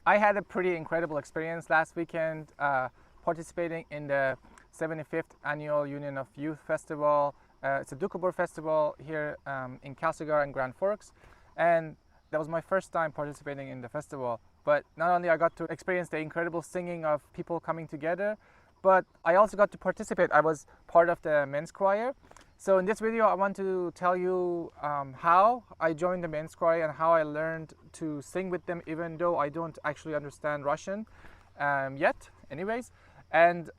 I had a pretty incredible experience last weekend participating in the 75th Annual Union of Youth Festival. It's a Doukhobor festival here in Castlegar and Grand Forks, and that was my first time participating in the festival. But not only I got to experience the incredible singing of people coming together, but I also got to participate. I was part of the men's choir. So in this video, I want to tell you how I joined the men's choir and how I learned to sing with them, even though I don't actually understand Russian yet, anyways. And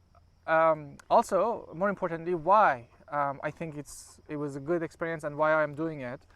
also, more importantly, why I think it was a good experience and why I'm doing it.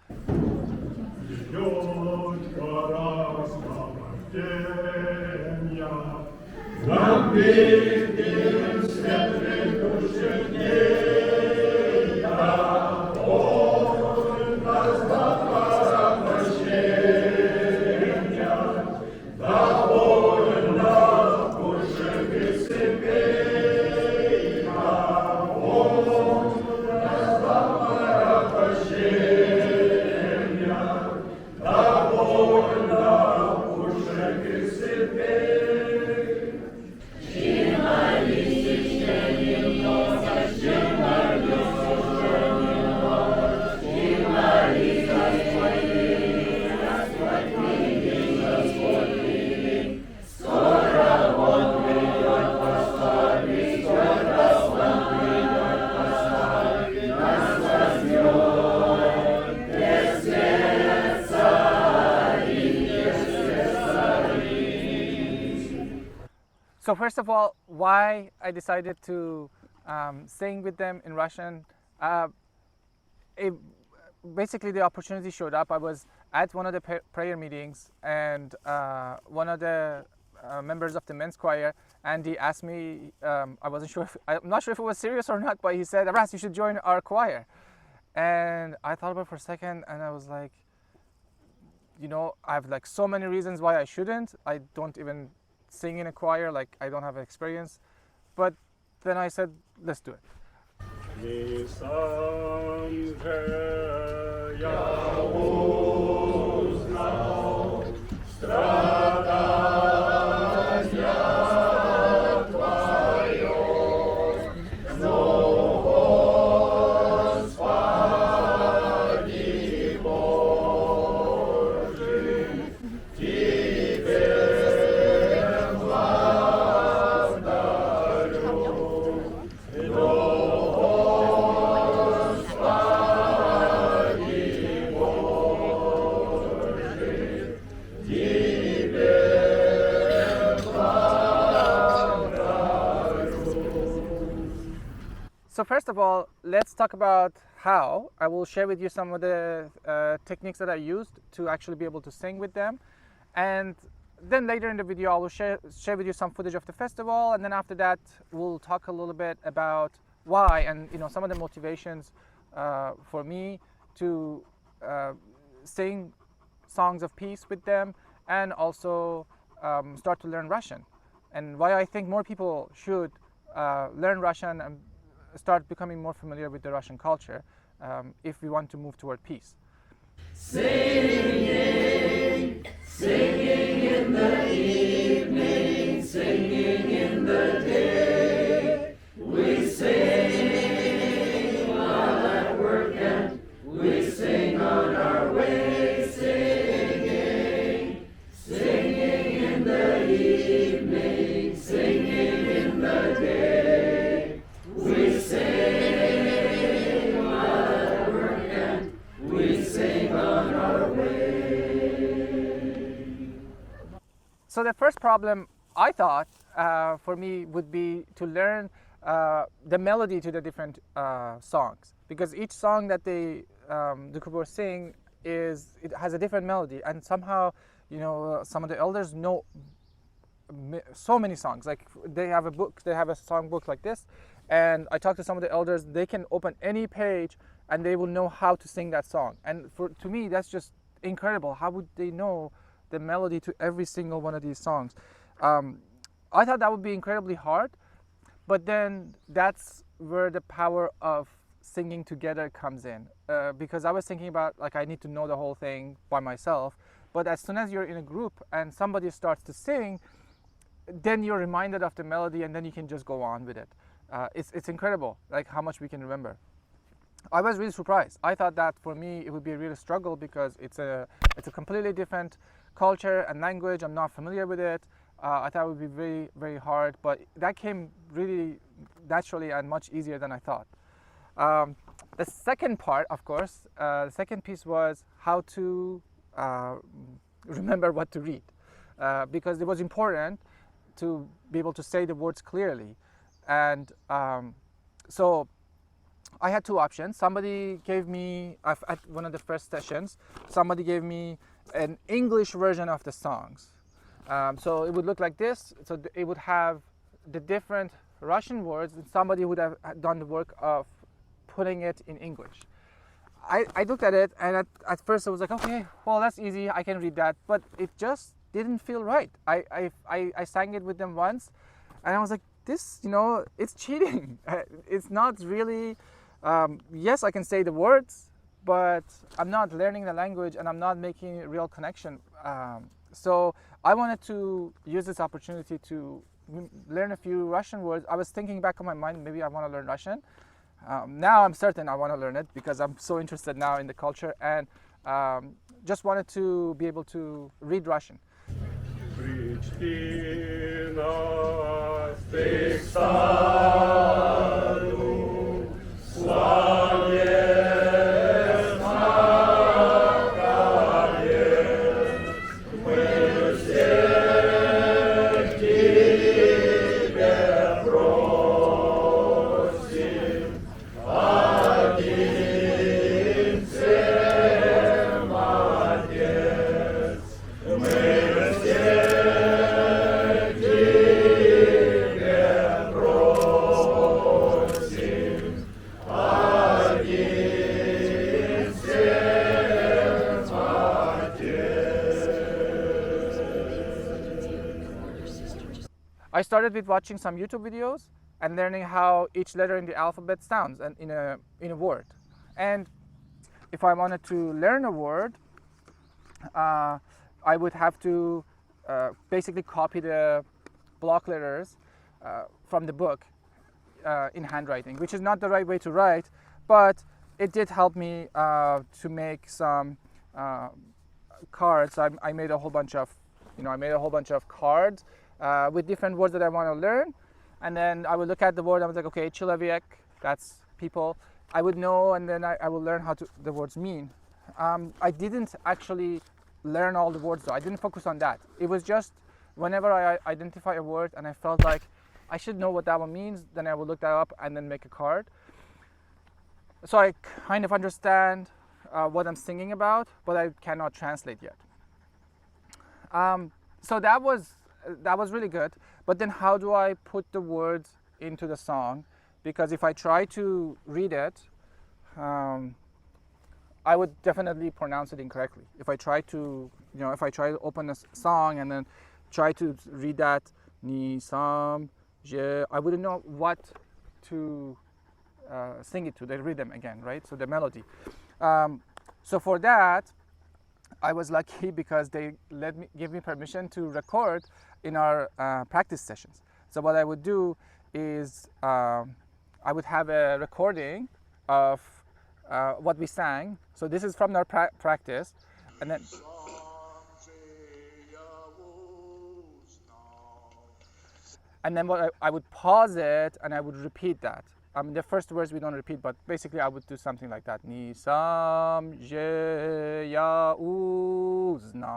So first of all, why I decided to sing with them in Russian, basically the opportunity showed up. I was at one of the prayer meetings, and one of the members of the men's choir, Andy, asked me, I'm not sure if it was serious or not, but he said, "Aras, you should join our choir." And I thought about it for a second, and I was like, I have like so many reasons why I shouldn't. I don't even sing in a choir, like I don't have experience. But then I said, let's do it. So first of all, let's talk about how. I will share with you some of the techniques that I used to actually be able to sing with them. And then later in the video, I will share with you some footage of the festival. And then after that, we'll talk a little bit about why and some of the motivations for me to sing songs of peace with them, and also start to learn Russian, and why I think more people should learn Russian and start becoming more familiar with the Russian culture if we want to move toward peace. Singing, singing in the evening, singing in the day. We sing while at work and we sing on our way. Singing, singing in the evening, singing in the day. We sing while at work and we sing on our way. So the first problem I thought for me would be to learn the melody to the different songs, because each song that the Doukhobor sing it has a different melody, and somehow some of the elders know so many songs. Like they have a song book like this, and I talked to some of the elders. They can open any page and they will know how to sing that song. And to me, that's just incredible. How would they know the melody to every single one of these songs? I thought that would be incredibly hard, but then that's where the power of singing together comes in, because I was thinking about, like, I need to know the whole thing by myself, But as soon as you're in a group and somebody starts to sing, then you're reminded of the melody, and then you can just go on with it. It's incredible, like how much we can remember. I was really surprised. I thought that for me it would be a real struggle because it's a completely different culture and language. I'm not familiar with it. I thought it would be very, very hard, but that came really naturally and much easier than I thought. The second part, of course, the second piece was how to remember what to read, because it was important to be able to say the words clearly. And so I had two options. Somebody gave me, at one of the first sessions, somebody gave me an English version of the songs. So it would look like this. So it would have the different Russian words, and somebody would have done the work of putting it in English. I looked at it, and at first I was like, okay, well, that's easy, I can read that, but it just didn't feel right. I sang it with them once, and I was like, this, it's cheating. It's not really, yes, I can say the words, but I'm not learning the language and I'm not making a real connection. So I wanted to use this opportunity to learn a few Russian words. I was thinking back on my mind, maybe I want to learn Russian. Now I'm certain I want to learn it because I'm so interested now in the culture, and just wanted to be able to read Russian. I started with watching some YouTube videos and learning how each letter in the alphabet sounds and in a word. And if I wanted to learn a word, I would have to basically copy the block letters from the book in handwriting, which is not the right way to write, but it did help me to make some cards. I made a whole bunch of, cards with different words that I want to learn, and then I would look at the word. I was like, okay, человек, that's people. I would know, and then I will learn how the words mean. I didn't actually learn all the words though. I didn't focus on that. It was just whenever I identify a word and I felt like I should know what that one means, then I would look that up and then make a card. So I kind of understand what I'm singing about, but I cannot translate yet. So that was really good. But then how do I put the words into the song? Because if I try to read it, I would definitely pronounce it incorrectly. If I try to open a song and then try to read that ni sam je, I wouldn't know what to sing it to, the rhythm again, right? So the melody. So for that, I was lucky because they give me permission to record in our practice sessions. So what I would do is I would have a recording of what we sang. So this is from our practice, and then what I would pause it and I would repeat that. The first words we don't repeat, but basically I would do something like that. Ni sam je ya uznat.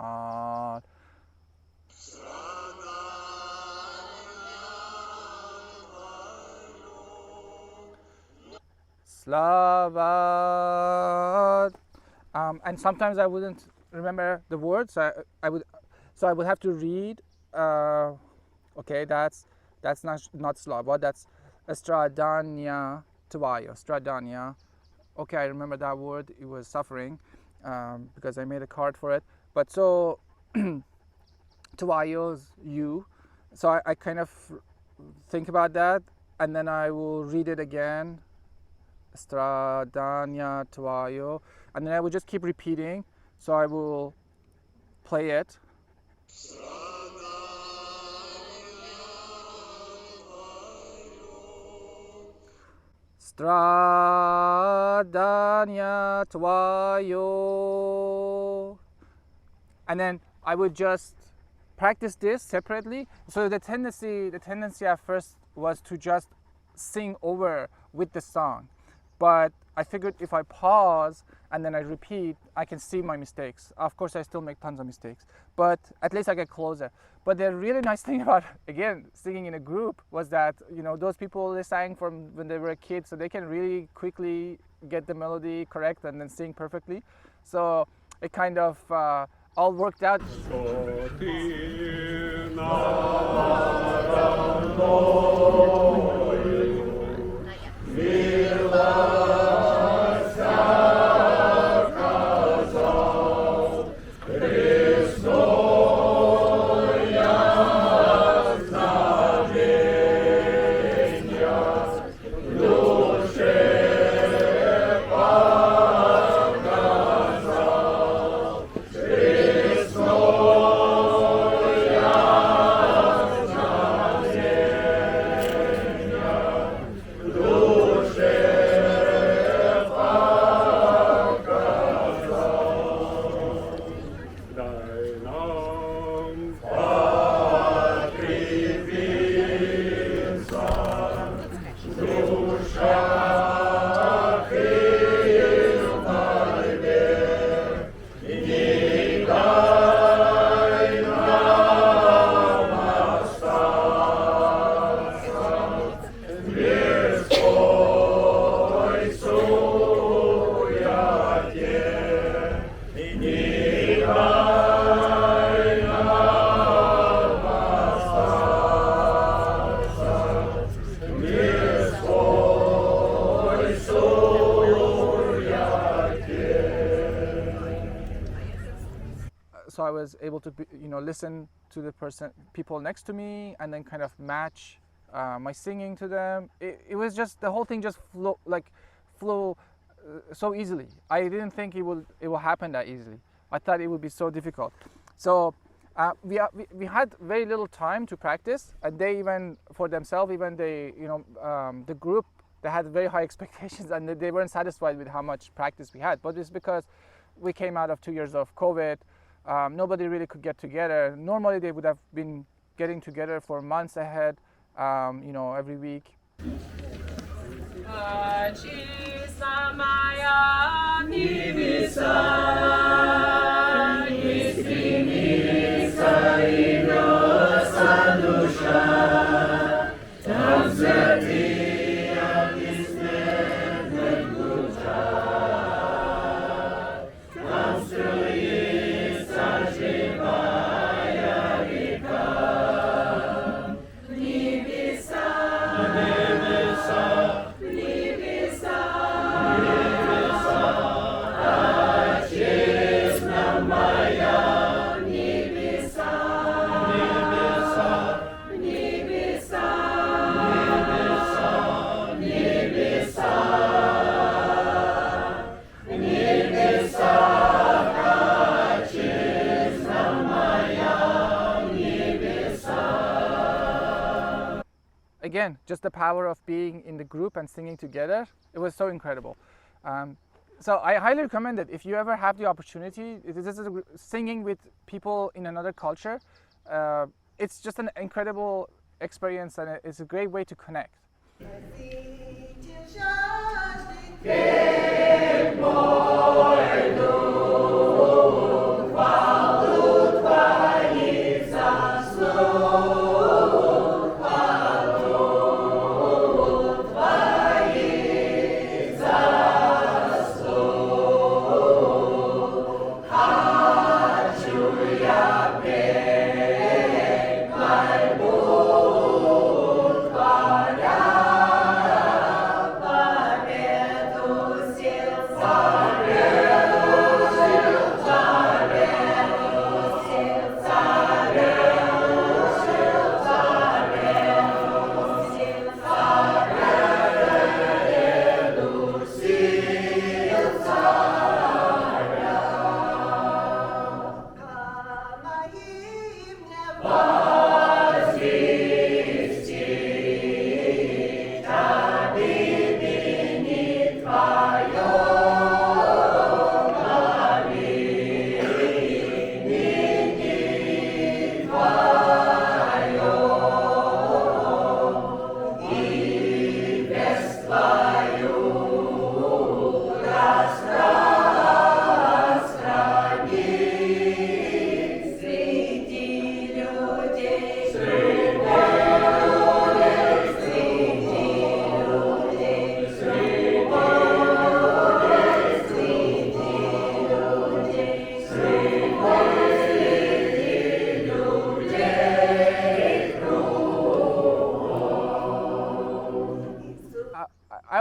Slava. And sometimes I wouldn't remember the words. So I would have to read. Okay, that's not Slava. That's Stradania tvoyo. Stradania. Okay, I remember that word. It was suffering because I made a card for it. But so tvoyo's you. So I kind of think about that, and then I will read it again. Stradania tvoyo, and then I will just keep repeating. So I will play it. Stradania tvoyo. And then I would just practice this separately. So the tendency at first was to just sing over with the song. But I figured if I pause and then I repeat, I can see my mistakes. Of course, I still make tons of mistakes, but at least I get closer. But the really nice thing about, again, singing in a group was that, those people, they sang from when they were a kid, so they can really quickly get the melody correct and then sing perfectly. So it kind of all worked out. So I was able to, listen to the people next to me, and then kind of match my singing to them. It was just, the whole thing just flew so easily. I didn't think it will happen that easily. I thought it would be so difficult. So we had very little time to practice, and they even for themselves, the group, they had very high expectations, and they weren't satisfied with how much practice we had. But it's because we came out of 2 years of COVID. Nobody really could get together. Normally they would have been getting together for months ahead, every week. Again, just the power of being in the group and singing together. It was so incredible. So I highly recommend it if you ever have the opportunity. This is singing with people in another culture. It's just an incredible experience, and it's a great way to connect.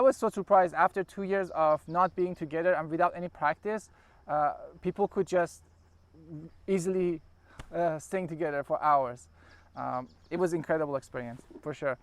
was so surprised after 2 years of not being together and without any practice, people could just easily sing together for hours. It was an incredible experience, for sure.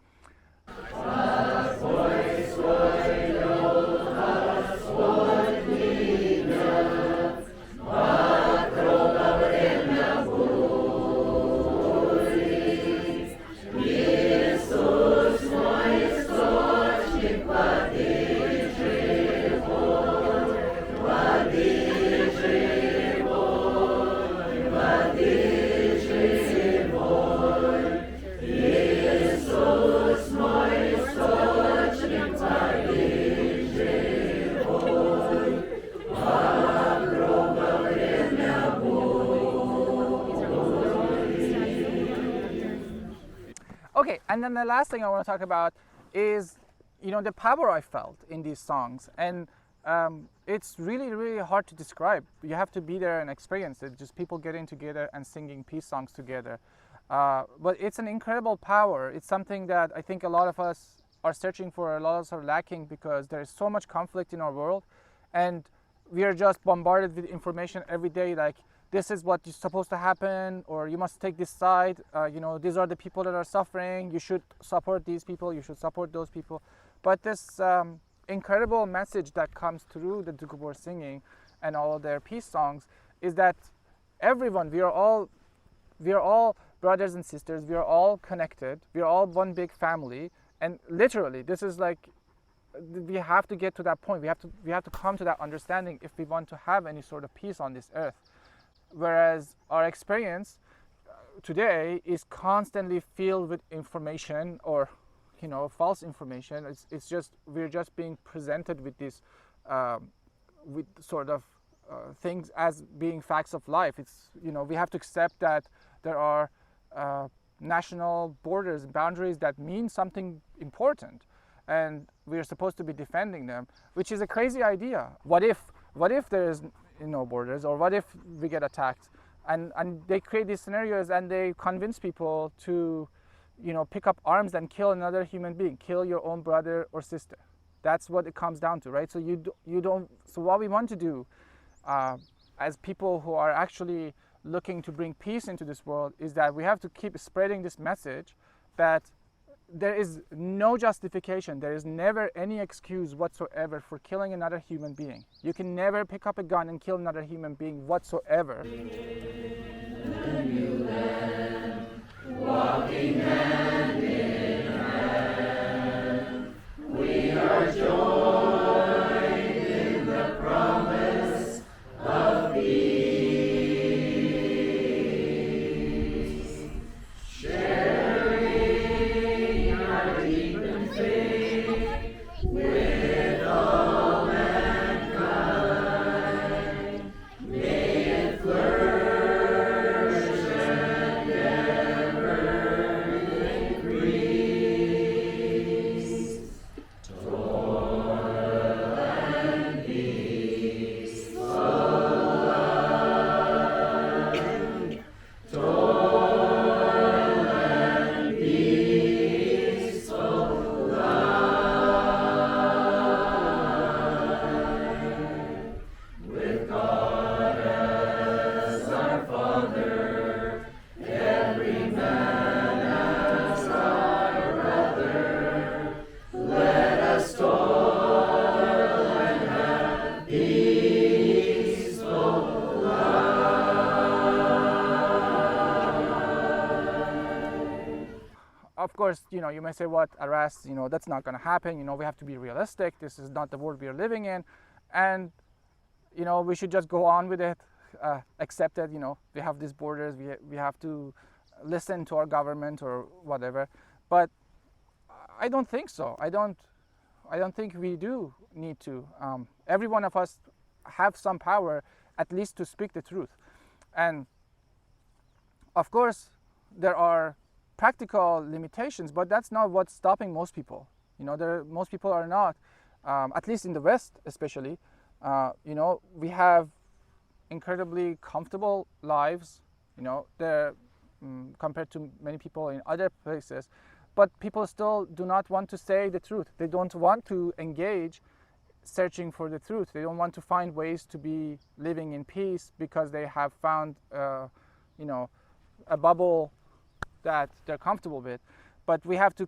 Okay, and then the last thing I want to talk about is, the power I felt in these songs, and it's really, really hard to describe. You have to be there and experience it. Just people getting together and singing peace songs together. But it's an incredible power. It's something that I think a lot of us are searching for, a lot of us are lacking, because there is so much conflict in our world, and we are just bombarded with information every day, like this is what is supposed to happen, or you must take this side, these are the people that are suffering, you should support these people, you should support those people. But this incredible message that comes through the Doukhobor singing and all of their peace songs is that everyone, we are all brothers and sisters, we are all connected, we are all one big family, and literally this is like, we have to get to that point. We have to come to that understanding if we want to have any sort of peace on this earth. Whereas our experience today is constantly filled with information, or false information. It's just, we're just being presented with this with sort of things as being facts of life. It's, we have to accept that there are national borders and boundaries that mean something important, and we're supposed to be defending them, which is a crazy idea. What if there is no borders, or what if we get attacked? And they create these scenarios, and they convince people to pick up arms and kill another human being, kill your own brother or sister. That's what it comes down to, right? So so what we want to do as people who are actually looking to bring peace into this world is that we have to keep spreading this message that there is no justification, there is never any excuse whatsoever for killing another human being. You can never pick up a gun and kill another human being whatsoever. Walking hand in hand, we are joined in the promise of peace, sharing our deepened faith with all mankind. May it flourish and ever increase. Toil and peaceful life. Toil and peaceful life. With God as our Father, every man as our brother. Let us toil and have peaceful life. Of course, you may say, what, arrest, that's not going to happen. We have to be realistic. This is not the world we are living in. And, we should just go on with it, accept that, we have these borders, we have to listen to our government or whatever. But I don't think so. I don't think we do need to. Every one of us have some power, at least to speak the truth. And of course, there are practical limitations, but that's not what's stopping most people. Most people are not, at least in the West especially, we have incredibly comfortable lives, compared to many people in other places. but people still do not want to say the truth. They don't want to engage searching for the truth. They don't want to find ways to be living in peace because they have found, a bubble that they're comfortable with. But we have to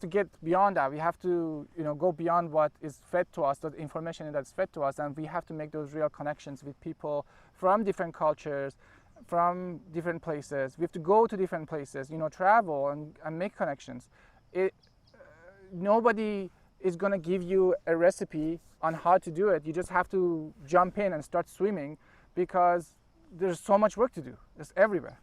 get beyond that. We have to go beyond what is fed to us, the information that's fed to us, and we have to make those real connections with people from different cultures, from different places. We have to go to different places, travel and make connections. Nobody is going to give you a recipe on how to do it. You just have to jump in and start swimming, because there's so much work to do. It's everywhere.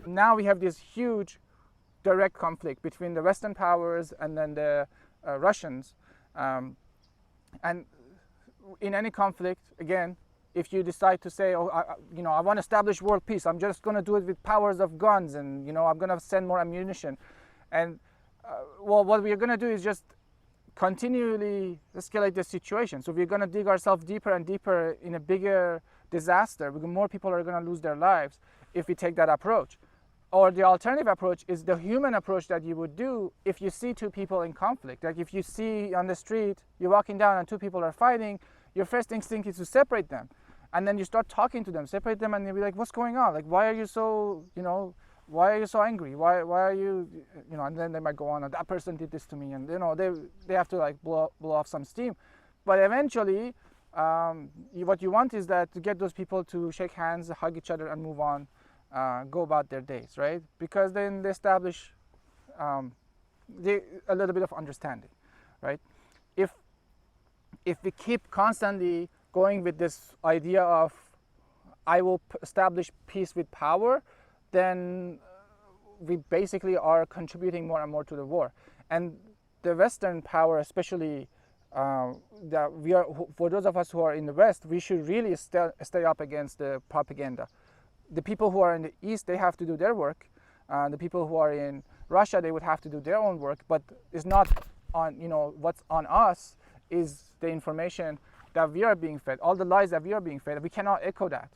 Now we have this huge direct conflict between the Western powers and then the Russians. And in any conflict, again, if you decide to say, I want to establish world peace, I'm just going to do it with powers of guns, and I'm going to send more ammunition. And what we're going to do is just continually escalate the situation. So we're going to dig ourselves deeper and deeper in a bigger disaster, because more people are going to lose their lives if we take that approach. Or the alternative approach is the human approach that you would do if you see two people in conflict. Like if you see on the street, you're walking down and two people are fighting, your first instinct is to separate them. And then you start talking to them, separate them, and you'll be like, what's going on? Like, why are you so, why are you so angry? Why are you, and then they might go on, and that person did this to me, and they have to like blow off some steam. But eventually, what you want is that to get those people to shake hands, hug each other, and move on. Go about their days, right? Because then they establish a little bit of understanding, right? If we keep constantly going with this idea of I will establish peace with power, then we basically are contributing more and more to the war. And the Western power, especially that we are, for those of us who are in the West, we should really stay up against the propaganda. The people who are in the East, they have to do their work. The people who are in Russia, they would have to do their own work. But it's not on, what's on us is the information that we are being fed, all the lies that we are being fed. We cannot echo that.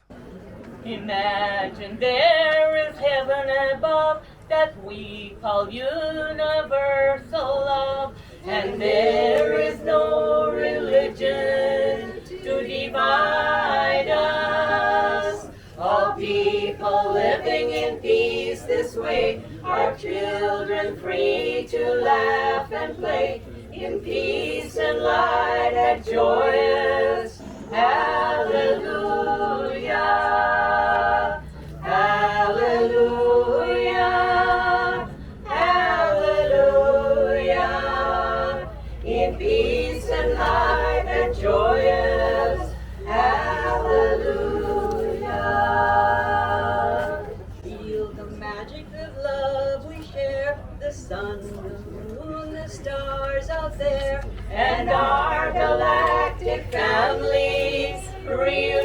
Imagine there is heaven above that we call universal love, and there is no religion to divide us. All people living in peace this way, our children free to laugh and play, in peace and light and joyous. Hallelujah, hallelujah, hallelujah, in peace and light and joyous. Hallelujah. Feel the magic of love we share, the sun, the moon, the stars out there, and our galactic families reunited.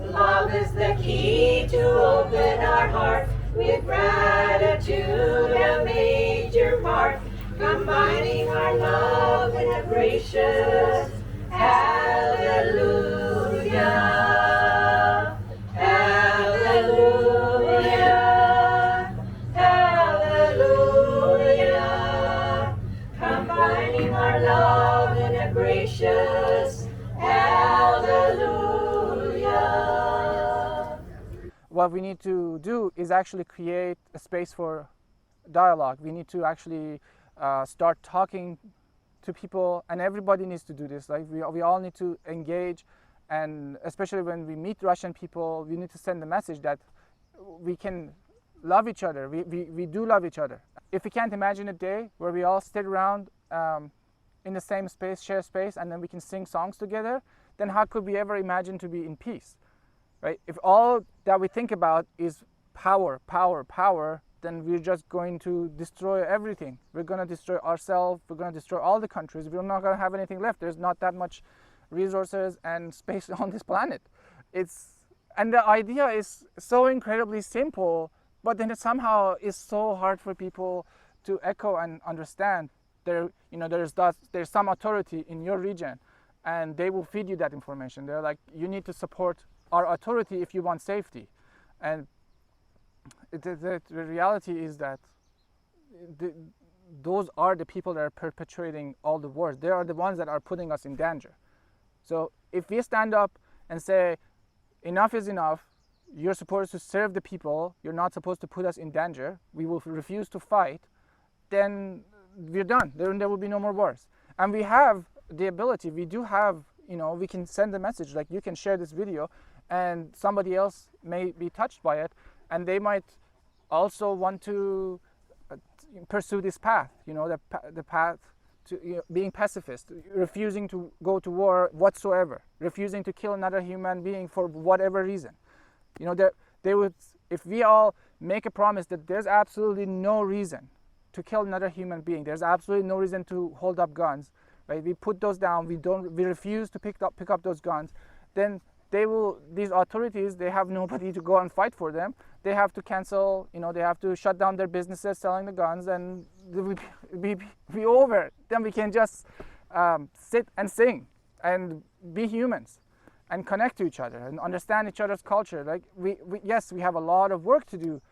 Love is the key to with gratitude a major part, combining our love in a gracious hallelujah, hallelujah, hallelujah, combining our love in a gracious hallelujah. What we need to do is actually create a space for dialogue. We need to actually start talking to people, and everybody needs to do this. Like we all need to engage, and especially when we meet Russian people, we need to send the message that we can love each other. We do love each other. If we can't imagine a day where we all sit around in the same space, share space, and then we can sing songs together, then how could we ever imagine to be in peace? Right? If all that we think about is power, power, power, then we're just going to destroy everything. We're going to destroy ourselves. We're going to destroy all the countries. We're not going to have anything left. There's not that much resources and space on this planet. And the idea is so incredibly simple, but then it somehow is so hard for people to echo and understand. There's some authority in your region, and they will feed you that information. They're like, you need to support our authority if you want safety. And the reality is that those are the people that are perpetuating all the wars. They are the ones that are putting us in danger. So if we stand up and say, enough is enough, you're supposed to serve the people, you're not supposed to put us in danger, we will refuse to fight, then we're done. There will be no more wars. And we have the ability, we do have, we can send a message, like you can share this video and somebody else may be touched by it, and they might also want to pursue this path, the path to being pacifist, refusing to go to war whatsoever, refusing to kill another human being for whatever reason. They would, if we all make a promise that there's absolutely no reason to kill another human being, there's absolutely no reason to hold up guns, right? We put those down, we refuse to pick up those guns, then these authorities, they have nobody to go and fight for them. They have to cancel, they have to shut down their businesses selling the guns, and we'll be over. Then we can just sit and sing and be humans and connect to each other and understand each other's culture. Like yes, we have a lot of work to do,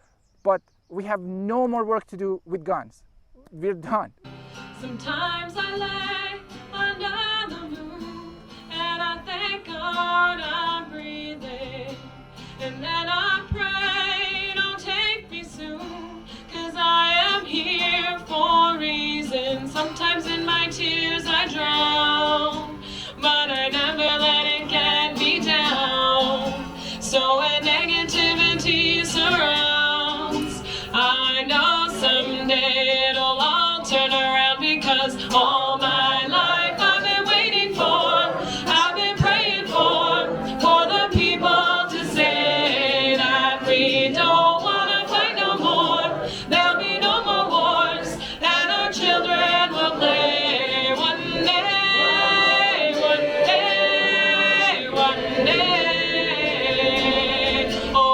but we have no more work to do with guns. We're done. Sometimes I lay under the moon and I thank God I'm breathing, and then I pray don't take me soon, 'cause I am here for a reason. Sometimes in my tears I drown, but I never let it get me down. So when negativity surrounds, I know someday it'll all turn around, because all my life I've been waiting for, I've been praying for the people to say that we don't want to fight no more. There'll be no more wars, and our children will play one day, one day, one day. Oh,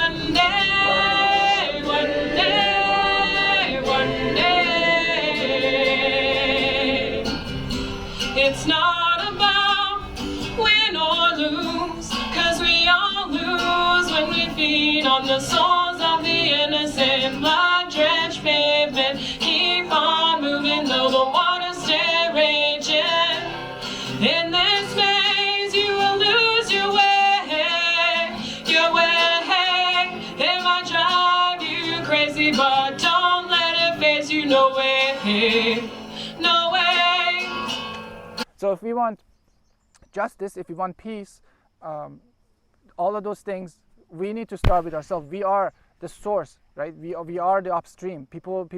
one day, one day, one day. It's not about win or lose, 'cause we all lose when we feed on the souls of the innocent. Blood-drenched pavement, keep on moving though the water's still raging. In this maze you will lose your way, your way. It might drive you crazy, but don't let it phase you. No way, no way. So if we want justice, if we want peace, all of those things, we need to start with ourselves. We are the source, right? We are the upstream. People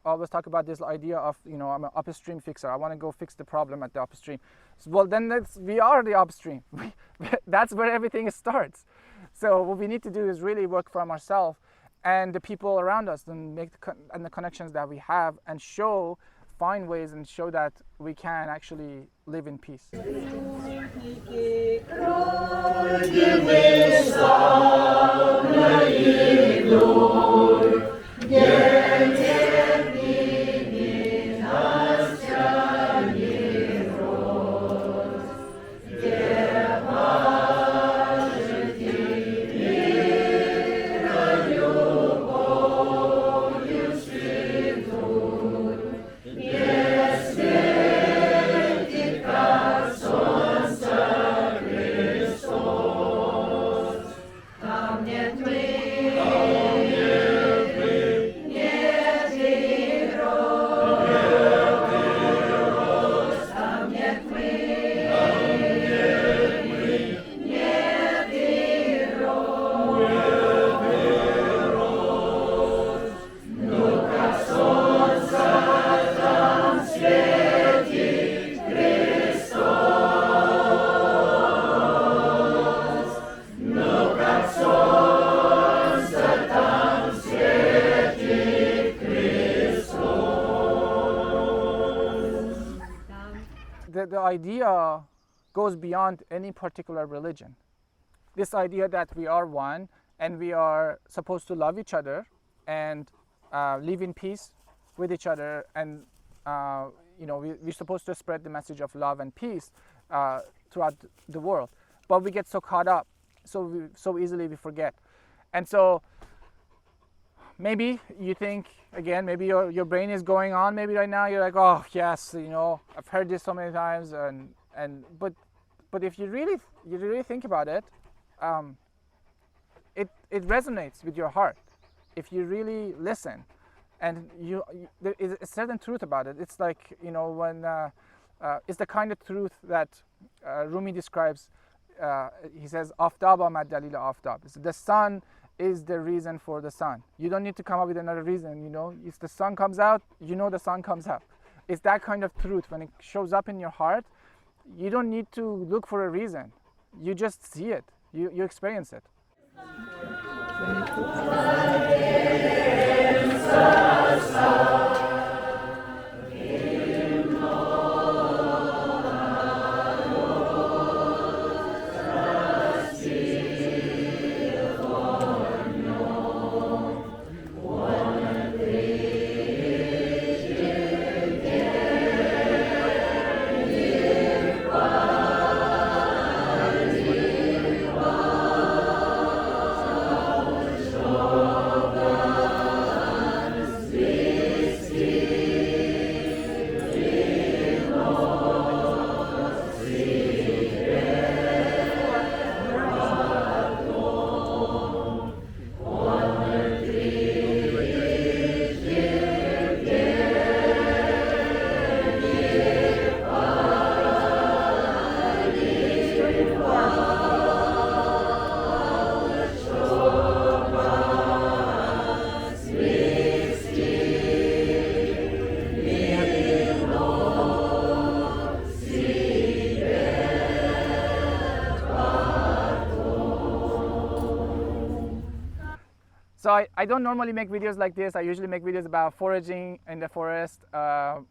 always talk about this idea of, I'm an upstream fixer. I want to go fix the problem at the upstream. Well, then we are the upstream. That's where everything starts. So what we need to do is really work from ourselves and the people around us, and make the connections that we have, and find ways and show that we can actually live in peace. Give me some, idea goes beyond any particular religion. This idea that we are one and we are supposed to love each other and live in peace with each other, and we're supposed to spread the message of love and peace throughout the world. But we get so caught up, so easily we forget. And so maybe you think, again, maybe your brain is going on, maybe right now you're like, oh yes, I've heard this so many times, but if you really think about it, it resonates with your heart if you really listen, and there is a certain truth about it. It's like, when it's the kind of truth that Rumi describes. He says, "Aftaba mad dalil aftab." The sun is the reason for the sun. You don't need to come up with another reason. If the sun comes out, the sun comes out. It's that kind of truth. When it shows up in your heart, you don't need to look for a reason. You just see it. You experience it. So I don't normally make videos like this. I usually make videos about foraging in the forest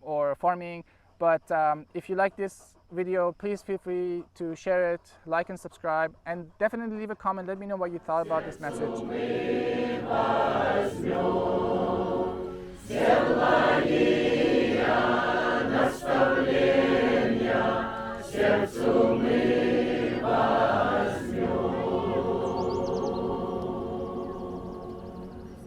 or farming. But if you like this video, please feel free to share it, like and subscribe, and definitely leave a comment. Let me know what you thought about this message.